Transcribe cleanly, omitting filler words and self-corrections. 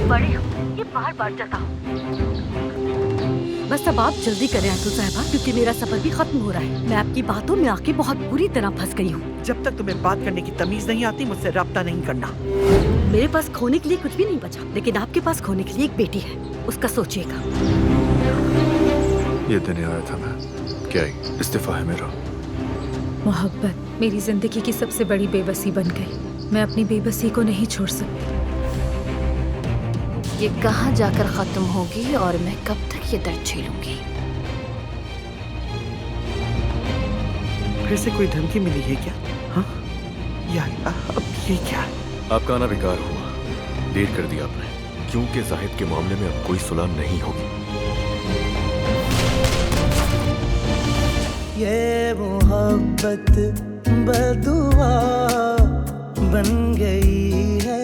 बड़े हो, ये बार बार जताओ। बस अब आप जल्दी करें आतू साहबा, क्योंकि मेरा सफर भी खत्म हो रहा है। मैं आपकी बातों में आके बहुत बुरी तरह फंस गई हूँ। जब तक तुम्हें बात करने की तमीज नहीं आती, मुझसे रब्ता नहीं करना। मेरे पास खोने के लिए कुछ भी नहीं बचा, लेकिन आपके पास खोने के लिए एक बेटी है, उसका सोचिएगा। ये दिन आया था मैं, क्या इस्तीफा है मेरा। मोहब्बत मेरी जिंदगी की सबसे बड़ी बेबसी बन गई। मैं अपनी बेबसी को नहीं छोड़ सकती। ये कहाँ जाकर खत्म होगी और मैं कब तक ये दर्द झेलूंगी? फिर से कोई धमकी मिली है क्या? हाँ यार, अब ये क्या? आपका आना बेकार हुआ, देर कर दिया आपने, क्योंकि जाहिद के मामले में अब कोई सुलह नहीं होगी। ये मोहब्बत बदुआ बन गई है।